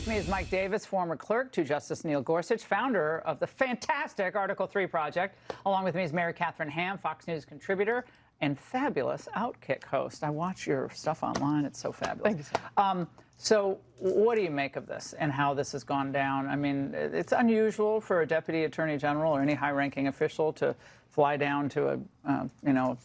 With me is Mike Davis, former clerk to Justice Neil Gorsuch, founder of the fantastic Article 3 Project. Along with me is Mary Catherine Ham, Fox News contributor and fabulous Outkick host. I watch your stuff online. It's so fabulous. Thank you, sir. So what do you make of this and how this has gone down? I mean, it's unusual for a deputy attorney general or any high-ranking official to fly down to a, another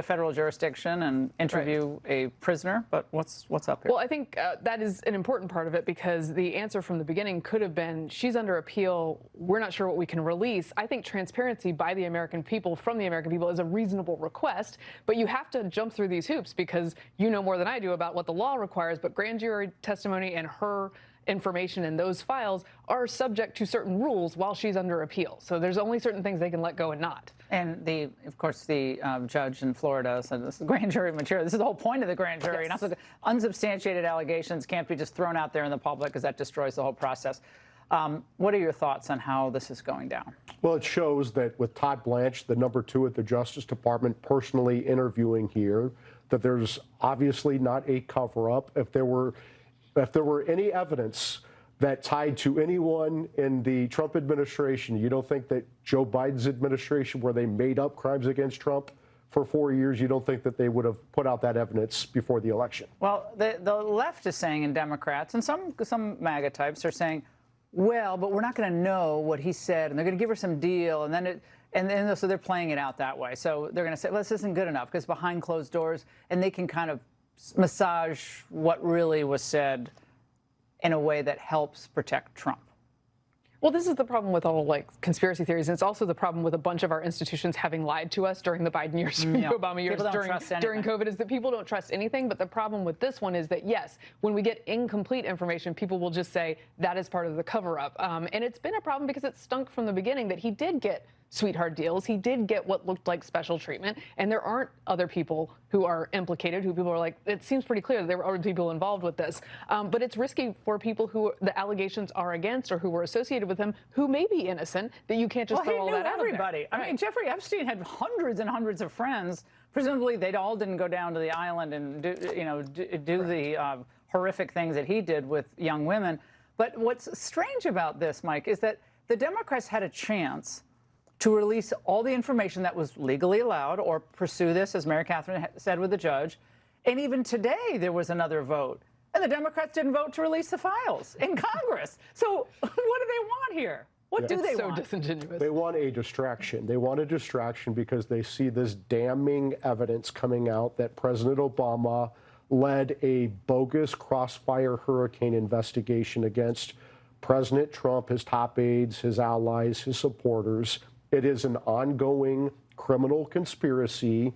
federal jurisdiction and interview a prisoner. But what's up here? Well, I think that is an important part of it, because the answer from the beginning could have been, she's under appeal. We're not sure what we can release. I think transparency by the American people, from the American people, is a reasonable request. But you have to jump through these hoops, because you know more than I do about what the law requires. But grand jury testimony and her information in those files are subject to certain rules while she's under appeal. So there's only certain things they can let go and not. And of course, the judge in Florida said this is grand jury material. This is the whole point of the grand jury. Yes. Not unsubstantiated allegations can't be just thrown out there in the public, because that destroys the whole process. What are your thoughts on how this is going down? Well, it shows that with Todd Blanche, the #2 at the Justice Department, personally interviewing here, that there's obviously not a cover-up. If there were any evidence that tied to anyone in the Trump administration, you don't think that Joe Biden's administration, where they made up crimes against Trump for 4 years, you don't think that they would have put out that evidence before the election? Well, the left is saying, and Democrats, and some MAGA types are saying, well, but we're not going to know what he said, and they're going to give her some deal, and then so they're playing it out that way. So they're going to say, well, this isn't good enough, because behind closed doors, and they can kind of massage what really was said in a way that helps protect Trump. Well, this is the problem with all conspiracy theories, and it's also the problem with a bunch of our institutions having lied to us during the Biden years, Obama years, during COVID, is that people don't trust anything. But the problem with this one is that, yes, when we get incomplete information, people will just say that is part of the cover-up. And it's been a problem because it stunk from the beginning that he did get sweetheart deals. He did get what looked like special treatment, and there aren't other people who are implicated, who people are like, it seems pretty clear that there were other people involved with this. But it's risky for people who the allegations are against or who were associated with him, who may be innocent, that you can't just throw all that out there. Everybody. I mean, Jeffrey Epstein had hundreds and hundreds of friends. Presumably, they all didn't go down to the island and do the horrific things that he did with young women. But what's strange about this, Mike, is that the Democrats had a chance to release all the information that was legally allowed, or pursue this, as Mary Catherine said, with the judge. And even today, there was another vote. And the Democrats didn't vote to release the files in Congress. So what do they want here? What do they want? So disingenuous. They want a distraction. They want a distraction because they see this damning evidence coming out that President Obama led a bogus crossfire hurricane investigation against President Trump, his top aides, his allies, his supporters. It is an ongoing criminal conspiracy.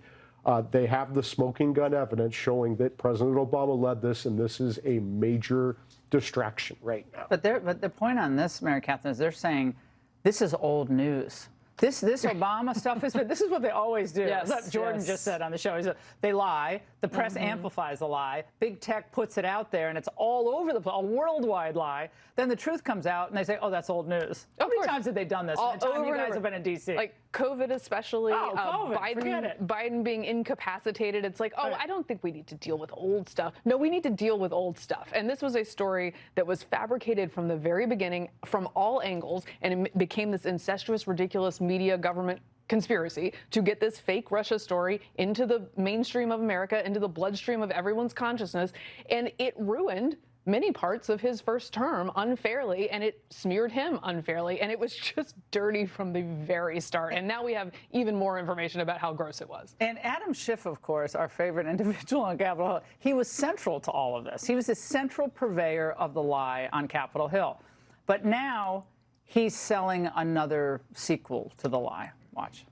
They have the smoking gun evidence showing that President Obama led this, and this is a major distraction right now. But the point on this, Mary Catherine, is they're saying this is old news. This Obama stuff this is what they always do. Yes, that's what Jordan just said on the show. He said, they lie. The press amplifies the lie. Big tech puts it out there, and it's all over the place, a worldwide lie. Then the truth comes out, and they say, oh, that's old news. How many times have they done this? All the time you guys have been in D.C. Like COVID especially, COVID, Biden being incapacitated. It's like, I don't think we need to deal with old stuff. No, we need to deal with old stuff. And this was a story that was fabricated from the very beginning, from all angles, and it became this incestuous, ridiculous media government conspiracy to get this fake Russia story into the mainstream of America, into the bloodstream of everyone's consciousness. And it ruined many parts of his first term unfairly, and it smeared him unfairly, and it was just dirty from the very start. And now we have even more information about how gross it was. And Adam Schiff, of course, our favorite individual on Capitol Hill, he was central to all of this. He was the central purveyor of the lie on Capitol Hill. But now he's selling another sequel to the lie. Watch.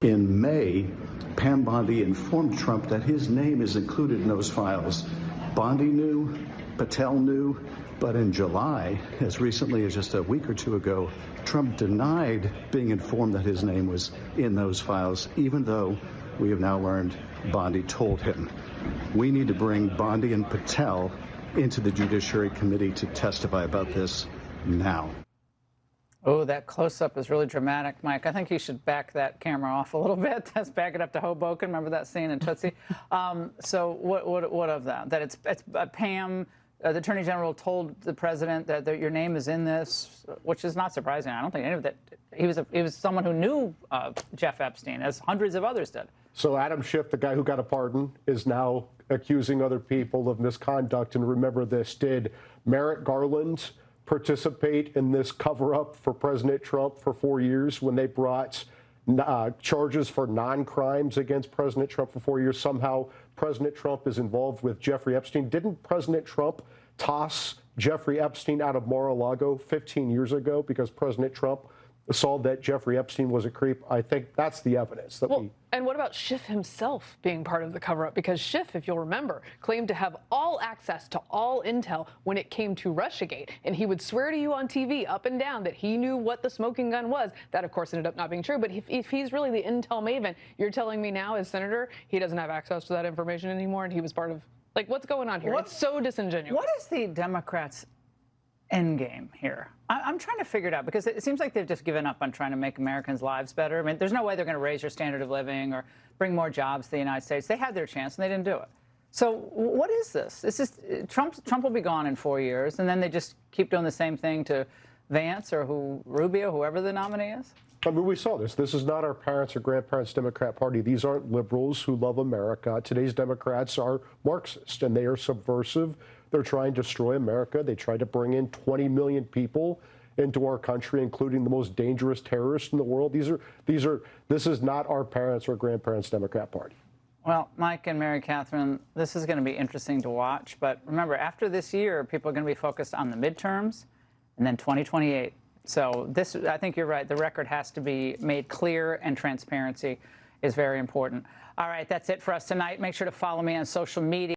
In May, Pam Bondi informed Trump that his name is included in those files. Bondi knew, Patel knew, but in July, as recently as just a week or two ago, Trump denied being informed that his name was in those files, even though we have now learned Bondi told him. We need to bring Bondi and Patel into the Judiciary Committee to testify about this now. Oh, that close-up is really dramatic, Mike. I think you should back that camera off a little bit. Let's back it up to Hoboken. Remember that scene in Tootsie? So what of that? That it's Pam The Attorney General told the president that your name is in this, which is not surprising. I don't think any of that. He was someone who knew Jeff Epstein, as hundreds of others did. So Adam Schiff, the guy who got a pardon, is now accusing other people of misconduct. And remember this, did Merrick Garland participate in this cover-up for President Trump for 4 years when they brought charges for non-crimes against President Trump for 4 years? Somehow President Trump is involved with Jeffrey Epstein. Didn't President Trump toss Jeffrey Epstein out of Mar-a-Lago 15 years ago because President Trump saw that Jeffrey Epstein was a creep? I think that's the evidence that And what about Schiff himself being part of the cover-up? Because Schiff, if you'll remember, claimed to have all access to all intel when it came to Russiagate. And he would swear to you on TV up and down that he knew what the smoking gun was. That, of course, ended up not being true. But if he's really the intel maven, you're telling me now as senator he doesn't have access to that information anymore and he was part of, like, what's going on here? It's so disingenuous. What is the Democrats' end game here? I'm trying to figure it out because it seems like they've just given up on trying to make Americans' lives better. I mean, there's no way they're going to raise your standard of living or bring more jobs to the United States. They had their chance and they didn't do it. So what is this? This is Trump will be gone in 4 years, and then they just keep doing the same thing to Vance or Rubio, whoever the nominee is. I mean, we saw this. This is not our parents' or grandparents' Democrat Party. These aren't liberals who love America. Today's Democrats are Marxist, and they are subversive. They're trying to destroy America. They tried to bring in 20 million people into our country, including the most dangerous terrorists in the world. This is not our parents' or grandparents' Democrat Party. Well, Mike and Mary Catherine, this is going to be interesting to watch. But remember, after this year, people are going to be focused on the midterms and then 2028. So this, I think you're right. The record has to be made clear, and transparency is very important. All right, that's it for us tonight. Make sure to follow me on social media.